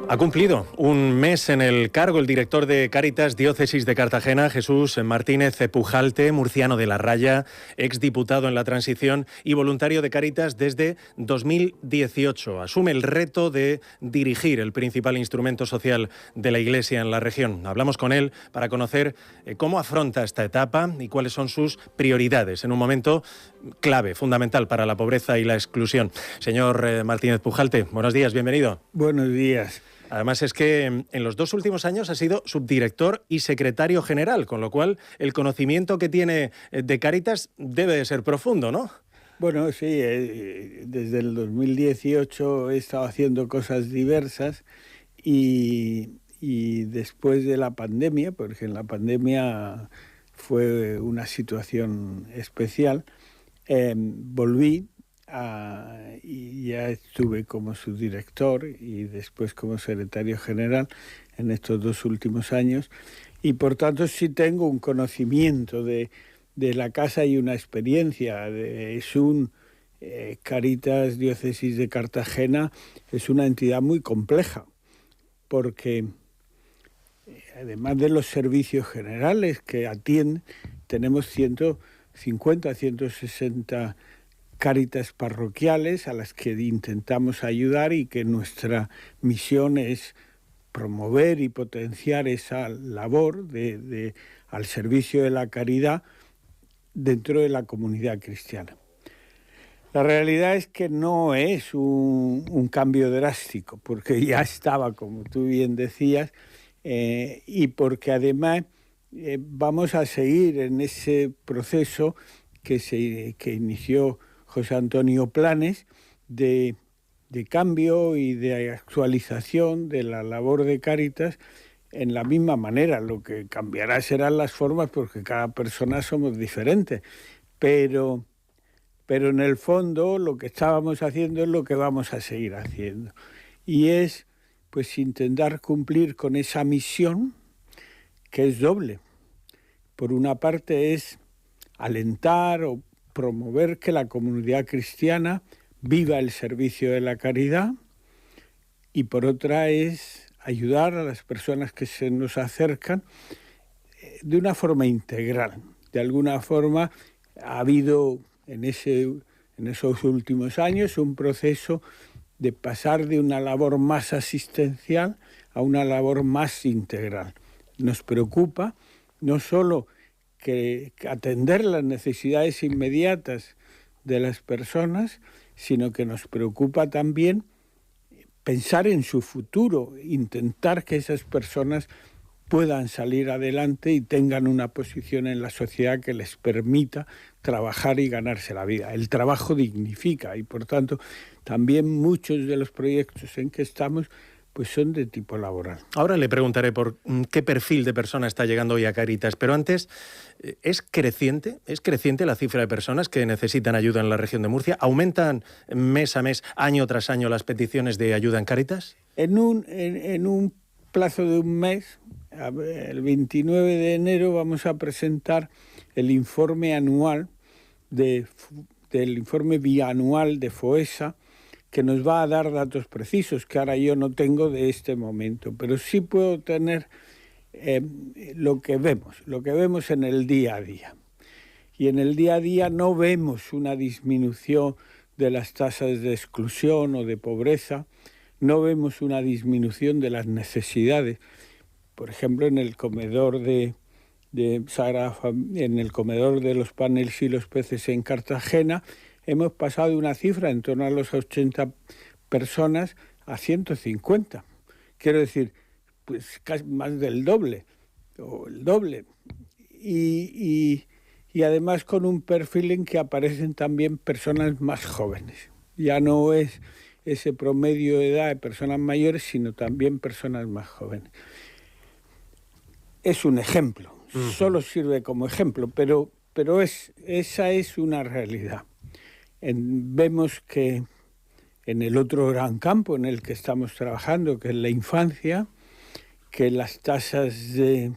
Ha cumplido un mes en el cargo el director de Cáritas Diócesis de Cartagena, Jesús Martínez Pujalte, murciano de La Raya, exdiputado en la transición y voluntario de Cáritas desde 2018. Asume el reto de dirigir el principal instrumento social de la Iglesia en la región. Hablamos con él para conocer cómo afronta esta etapa y cuáles son sus prioridades en un momento clave, fundamental para la pobreza y la exclusión. Señor Martínez Pujalte, buenos días, bienvenido. Buenos días. Además es que en los 2 últimos años ha sido subdirector y secretario general, con lo cual el conocimiento que tiene de Cáritas debe de ser profundo, ¿no? Bueno, sí, desde el 2018 he estado haciendo cosas diversas y después de la pandemia, porque en la pandemia fue una situación especial, volví y ya estuve como subdirector y después como secretario general en estos 2 últimos años, y por tanto sí tengo un conocimiento de la casa y una experiencia. Cáritas Diócesis de Cartagena es una entidad muy compleja, porque además de los servicios generales que atienden, tenemos 150, 160 cáritas parroquiales a las que intentamos ayudar, y que nuestra misión es promover y potenciar esa labor al servicio de la caridad dentro de la comunidad cristiana. La realidad es que no es un cambio drástico, porque ya estaba, como tú bien decías, y porque además vamos a seguir en ese proceso que inició José Antonio Planes de cambio y de actualización de la labor de Cáritas en la misma manera. Lo que cambiará serán las formas, porque cada persona somos diferentes, pero en el fondo lo que estábamos haciendo es lo que vamos a seguir haciendo, y es pues intentar cumplir con esa misión, que es doble. Por una parte es alentar o promover que la comunidad cristiana viva el servicio de la caridad, y por otra es ayudar a las personas que se nos acercan de una forma integral. De alguna forma ha habido en esos últimos años un proceso de pasar de una labor más asistencial a una labor más integral. Nos preocupa no solo que atender las necesidades inmediatas de las personas, sino que nos preocupa también pensar en su futuro, intentar que esas personas puedan salir adelante y tengan una posición en la sociedad que les permita trabajar y ganarse la vida. El trabajo dignifica, y por tanto también muchos de los proyectos en que estamos pues son de tipo laboral. Ahora le preguntaré por qué perfil de persona está llegando hoy a Cáritas, pero antes, ¿es creciente la cifra de personas que necesitan ayuda en la región de Murcia? ¿Aumentan mes a mes, año tras año, las peticiones de ayuda en Cáritas? En un plazo de un mes, el 29 de enero, vamos a presentar el informe anual del informe bianual de FOESA, que nos va a dar datos precisos, que ahora yo no tengo de este momento, pero sí puedo tener lo que vemos en el día a día. Y en el día a día no vemos una disminución de las tasas de exclusión o de pobreza, no vemos una disminución de las necesidades. Por ejemplo, en el comedor en el comedor de los Panes y los Peces en Cartagena, hemos pasado de una cifra en torno a los 80 personas a 150. Quiero decir, pues casi más del doble, o el doble. Y además con un perfil en que aparecen también personas más jóvenes. Ya no es ese promedio de edad de personas mayores, sino también personas más jóvenes. Es un ejemplo, solo sirve como ejemplo, pero esa es una realidad. Vemos que en el otro gran campo en el que estamos trabajando, que es la infancia, que las tasas de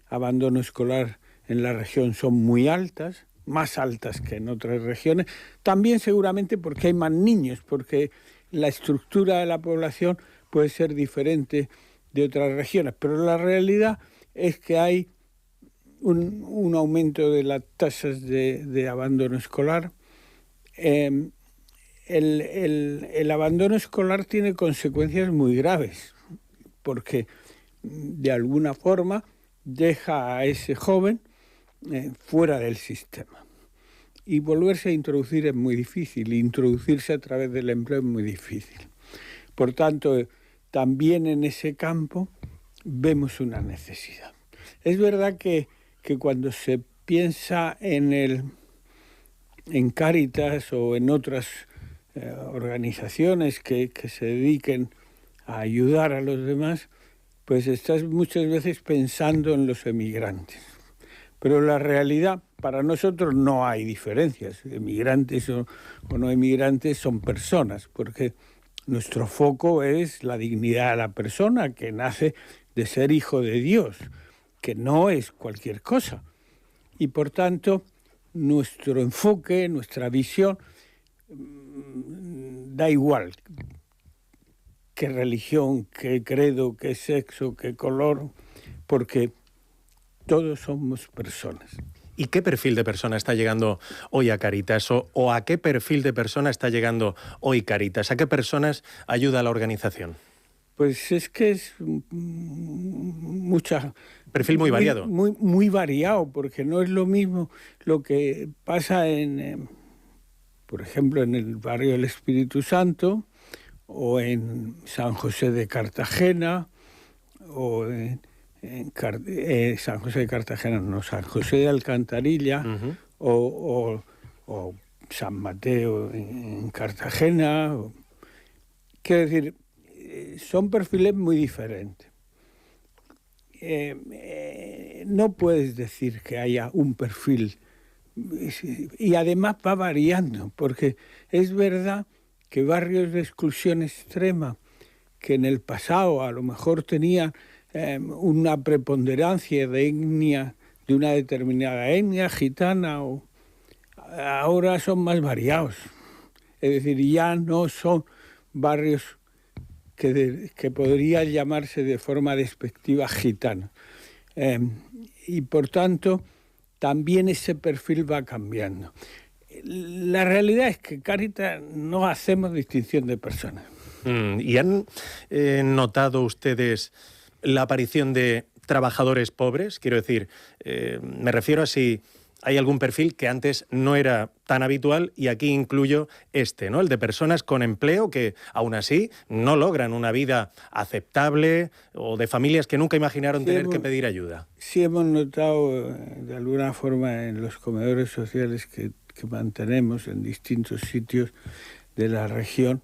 abandono escolar en la región son muy altas, más altas que en otras regiones, también seguramente porque hay más niños, porque la estructura de la población puede ser diferente de otras regiones, pero la realidad es que hay un aumento de las tasas de abandono escolar. El abandono escolar tiene consecuencias muy graves, porque de alguna forma deja a ese joven fuera del sistema. Y volverse a introducir es muy difícil, introducirse a través del empleo es muy difícil. Por tanto, también en ese campo vemos una necesidad. Es verdad que cuando se piensa en Cáritas o en otras organizaciones que se dediquen a ayudar a los demás, pues estás muchas veces pensando en los emigrantes. Pero la realidad, para nosotros no hay diferencias. Emigrantes o no emigrantes son personas, porque nuestro foco es la dignidad de la persona que nace de ser hijo de Dios, que no es cualquier cosa. Y por tanto, nuestro enfoque, nuestra visión, da igual qué religión, qué credo, qué sexo, qué color, porque todos somos personas. ¿Y qué perfil de persona está llegando hoy a Cáritas? ¿O a qué perfil de persona está llegando hoy Cáritas? ¿A qué personas ayuda la organización? Pues es que es mucha... Perfil muy variado. Muy variado, porque no es lo mismo lo que pasa por ejemplo, en el barrio del Espíritu Santo, o en San José de Cartagena, o San José de Cartagena, no, San José de Alcantarilla, o San Mateo en Cartagena. Quiero decir, son perfiles muy diferentes. No puedes decir que haya un perfil, y además va variando, porque es verdad que barrios de exclusión extrema, que en el pasado a lo mejor tenían una preponderancia de una determinada etnia gitana, ahora son más variados. Es decir, ya no son barrios que podría llamarse de forma despectiva gitano. Y por tanto, también ese perfil va cambiando. La realidad es que Cáritas no hacemos distinción de personas. ¿Y han notado ustedes la aparición de trabajadores pobres? Quiero decir, me refiero a si hay algún perfil que antes no era tan habitual, y aquí incluyo ¿no? El de personas con empleo que aún así no logran una vida aceptable, o de familias que nunca imaginaron tener que pedir ayuda. Sí hemos notado de alguna forma en los comedores sociales que mantenemos en distintos sitios de la región,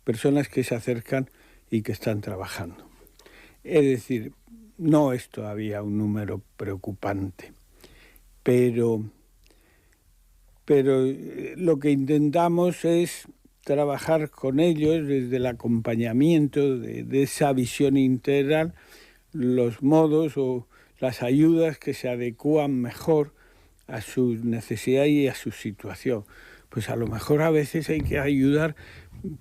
personas que se acercan y que están trabajando. Es decir, no es todavía un número preocupante, pero lo que intentamos es trabajar con ellos desde el acompañamiento de esa visión integral, los modos o las ayudas que se adecúan mejor a su necesidad y a su situación. Pues a lo mejor a veces hay que ayudar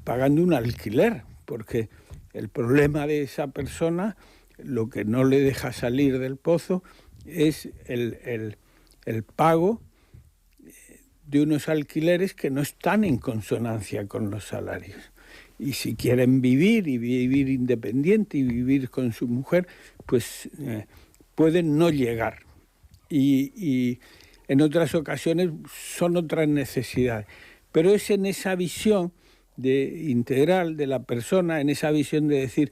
pagando un alquiler, porque el problema de esa persona, lo que no le deja salir del pozo, es el pago de unos alquileres que no están en consonancia con los salarios. Y si quieren vivir independiente y vivir con su mujer, pues pueden no llegar. Y en otras ocasiones son otras necesidades. Pero es en esa visión integral de la persona, en esa visión de decir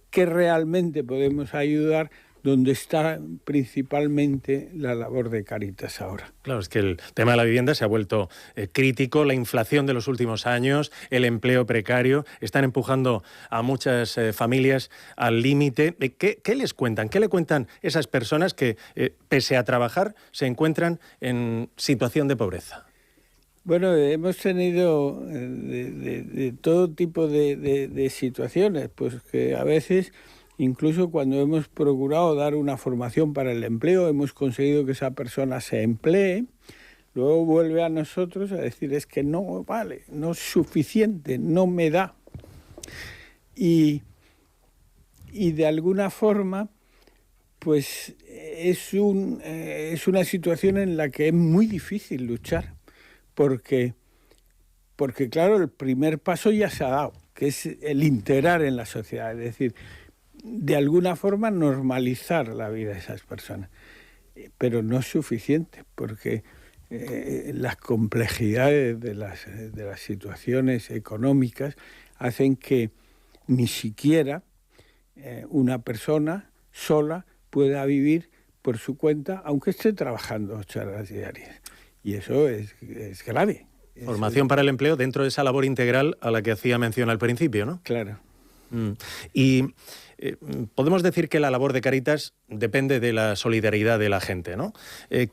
que realmente podemos ayudar, donde está principalmente la labor de Cáritas ahora. Claro, es que el tema de la vivienda se ha vuelto crítico, la inflación de los últimos años, el empleo precario, están empujando a muchas familias al límite. ¿Qué les cuentan? ¿Qué le cuentan esas personas que, pese a trabajar, se encuentran en situación de pobreza? Bueno, hemos tenido de todo tipo de situaciones, pues que a veces, incluso cuando hemos procurado dar una formación para el empleo, hemos conseguido que esa persona se emplee, luego vuelve a nosotros a decir es que no vale, no es suficiente, no me da. Y de alguna forma, pues es una situación en la que es muy difícil luchar, porque claro, el primer paso ya se ha dado, que es el integrar en la sociedad, es decir, de alguna forma normalizar la vida de esas personas. Pero no es suficiente, porque las complejidades de las situaciones económicas hacen que ni siquiera una persona sola pueda vivir por su cuenta, aunque esté trabajando 8 horas diarias. Y eso es grave. Formación para el empleo dentro de esa labor integral a la que hacía mención al principio, ¿no? Claro. Y podemos decir que la labor de Cáritas depende de la solidaridad de la gente, ¿no?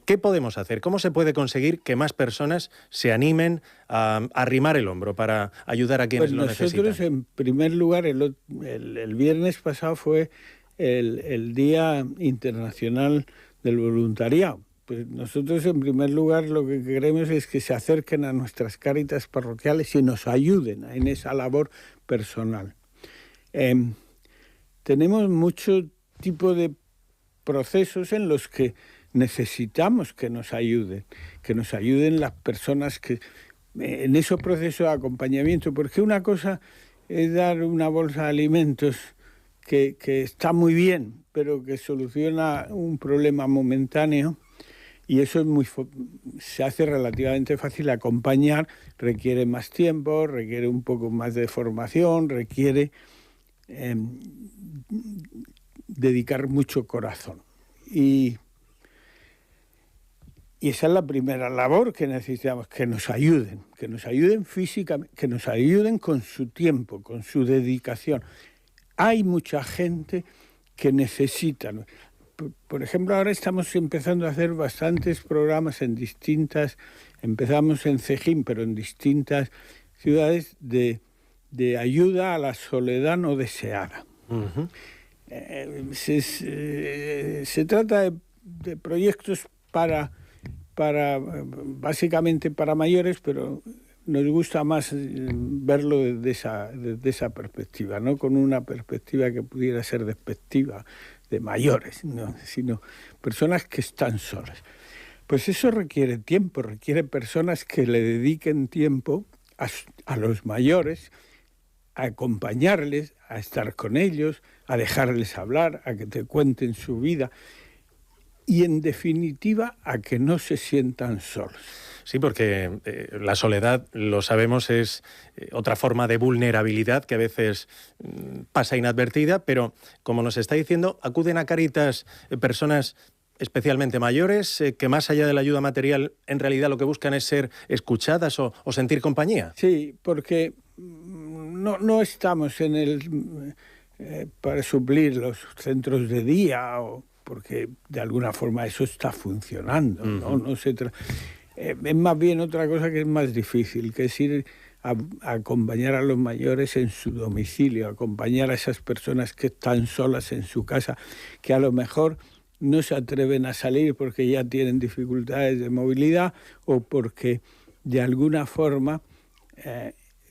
¿Qué podemos hacer? ¿Cómo se puede conseguir que más personas se animen a arrimar el hombro para ayudar a quienes lo necesitan? Nosotros, en primer lugar, el viernes pasado fue el Día Internacional del Voluntariado. Pues nosotros, en primer lugar, lo que queremos es que se acerquen a nuestras Cáritas parroquiales y nos ayuden en esa labor personal. Tenemos mucho tipo de procesos en los que necesitamos que nos ayuden las personas que en esos procesos de acompañamiento, porque una cosa es dar una bolsa de alimentos que está muy bien, pero que soluciona un problema momentáneo, y eso se hace relativamente fácil. Acompañar requiere más tiempo, requiere un poco más de formación, requiere dedicar mucho corazón. Y esa es la primera labor que necesitamos, que nos ayuden físicamente, que nos ayuden con su tiempo, con su dedicación. Hay mucha gente que necesita. Por ejemplo, ahora estamos empezando a hacer bastantes programas empezamos en Cejín, pero en distintas ciudades de ayuda a la soledad no deseada. Uh-huh. Se trata de proyectos básicamente para mayores, pero nos gusta más verlo desde esa perspectiva, no con una perspectiva que pudiera ser despectiva de mayores, ¿no? Sino personas que están solas. Pues eso requiere tiempo, requiere personas que le dediquen tiempo a los mayores, a acompañarles, a estar con ellos, a dejarles hablar, a que te cuenten su vida y, en definitiva, a que no se sientan solos. Sí, porque la soledad, lo sabemos, es otra forma de vulnerabilidad que a veces pasa inadvertida, pero, como nos está diciendo, acuden a Cáritas personas especialmente mayores, que más allá de la ayuda material, en realidad lo que buscan es ser escuchadas o sentir compañía. Sí, porque no estamos para suplir los centros de día, porque de alguna forma eso está funcionando, ¿no? No se es más bien otra cosa que es más difícil, que es ir a acompañar a los mayores en su domicilio, acompañar a esas personas que están solas en su casa, que a lo mejor no se atreven a salir porque ya tienen dificultades de movilidad o porque de alguna forma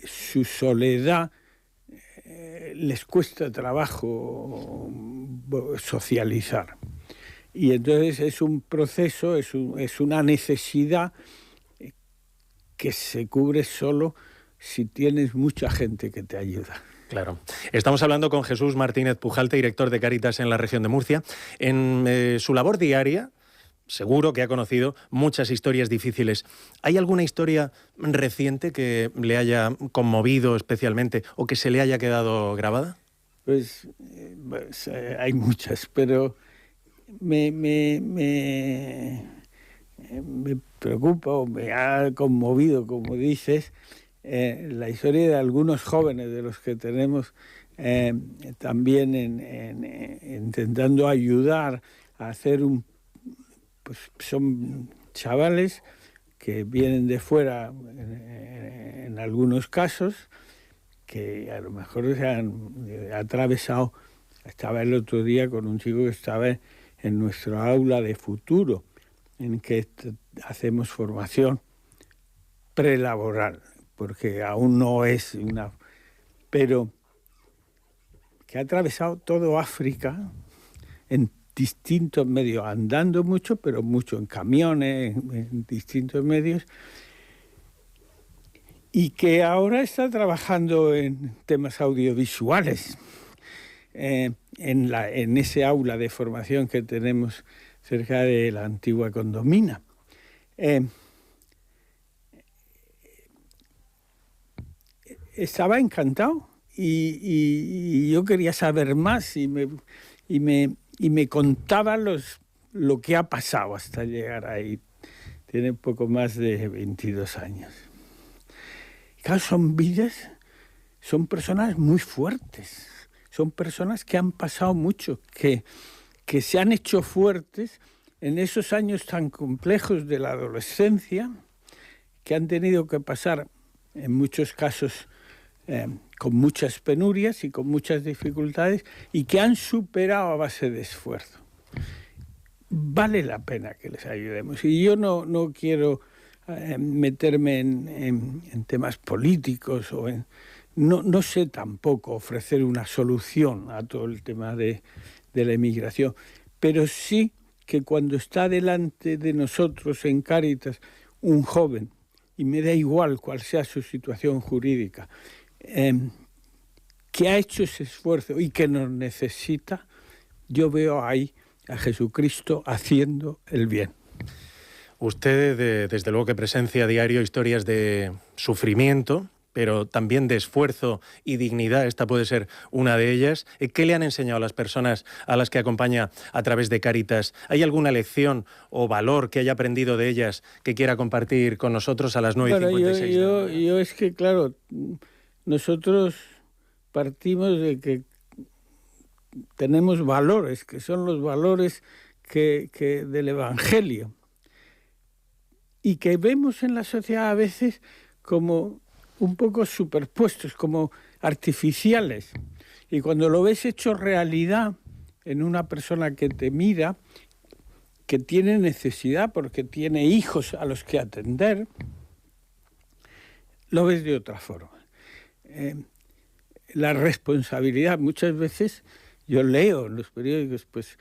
su soledad les cuesta trabajo socializar. Y entonces es un proceso, es una necesidad que se cubre solo si tienes mucha gente que te ayuda. Claro. Estamos hablando con Jesús Martínez Pujalte, director de Cáritas en la región de Murcia. En su labor diaria, seguro que ha conocido muchas historias difíciles. ¿Hay alguna historia reciente que le haya conmovido especialmente o que se le haya quedado grabada? Pues hay muchas, pero me preocupa o me ha conmovido, como dices, la historia de algunos jóvenes de los que tenemos también intentando ayudar a hacer pues son chavales que vienen de fuera en algunos casos, que a lo mejor se han atravesado. Estaba el otro día con un chico que estaba en nuestro aula de futuro, en que hacemos formación prelaboral, porque aún no es una... Pero que ha atravesado todo África en distintos medios, andando mucho, pero mucho en camiones, en distintos medios, y que ahora está trabajando en temas audiovisuales, en ese aula de formación que tenemos cerca de la antigua Condomina. Estaba encantado y yo quería saber más y me contaba lo que ha pasado hasta llegar ahí. Tiene poco más de 22 años. Claro, son personas muy fuertes, son personas que han pasado mucho, que se han hecho fuertes en esos años tan complejos de la adolescencia, que han tenido que pasar, en muchos casos, con muchas penurias y con muchas dificultades, y que han superado a base de esfuerzo. Vale la pena que les ayudemos. Y yo no quiero meterme en temas políticos no sé tampoco ofrecer una solución a todo el tema de la emigración, pero sí que cuando está delante de nosotros en Cáritas un joven, y me da igual cuál sea su situación jurídica, que ha hecho ese esfuerzo y que nos necesita, yo veo ahí a Jesucristo haciendo el bien. Usted, desde luego, que presencia a diario historias de sufrimiento, pero también de esfuerzo y dignidad. Esta puede ser una de ellas. ¿Qué le han enseñado a las personas a las que acompaña a través de Cáritas? ¿Hay alguna lección o valor que haya aprendido de ellas que quiera compartir con nosotros a las 9:56? Yo es que, claro, nosotros partimos de que tenemos valores, que son los valores que del Evangelio, y que vemos en la sociedad a veces como un poco superpuestos, como artificiales. Y cuando lo ves hecho realidad en una persona que te mira, que tiene necesidad porque tiene hijos a los que atender, lo ves de otra forma. La responsabilidad, muchas veces yo leo en los periódicos, pues,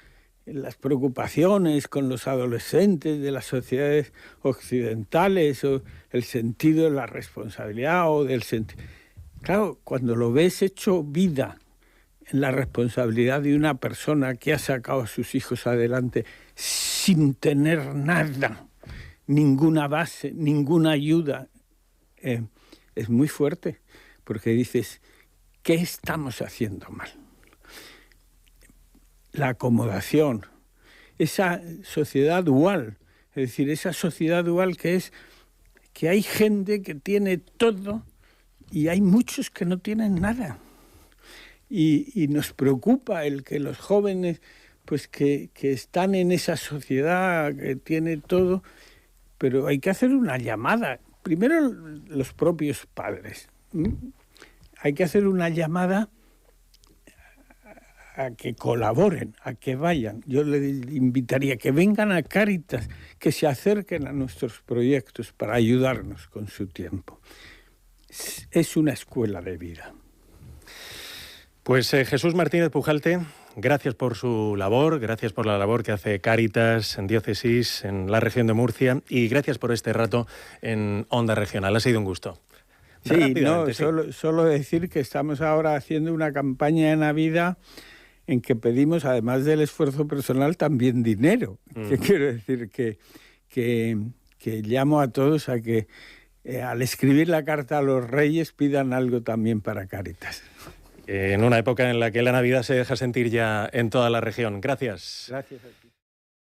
las preocupaciones con los adolescentes de las sociedades occidentales, o el sentido de la responsabilidad o del sentido. Claro, cuando lo ves hecho vida en la responsabilidad de una persona que ha sacado a sus hijos adelante sin tener nada, ninguna base, ninguna ayuda, es muy fuerte, porque dices, ¿qué estamos haciendo mal? La acomodación, esa sociedad dual, es decir, esa sociedad dual que es que hay gente que tiene todo y hay muchos que no tienen nada. Y nos preocupa el que los jóvenes, pues que están en esa sociedad que tiene todo, pero hay que hacer una llamada. Primero los propios padres. Hay que hacer una llamada a que colaboren, a que vayan. Yo les invitaría a que vengan a Cáritas, que se acerquen a nuestros proyectos para ayudarnos con su tiempo. Es una escuela de vida. Pues Jesús Martínez Pujalte, gracias por su labor, gracias por la labor que hace Cáritas en Diócesis, en la región de Murcia, y gracias por este rato en Onda Regional. Ha sido un gusto. Sí, solo decir que estamos ahora haciendo una campaña de Navidad en que pedimos, además del esfuerzo personal, también dinero. ¿Qué quiero decir? Que llamo a todos a que al escribir la carta a los Reyes pidan algo también para Cáritas. En una época en la que la Navidad se deja sentir ya en toda la región. Gracias. Gracias a ti.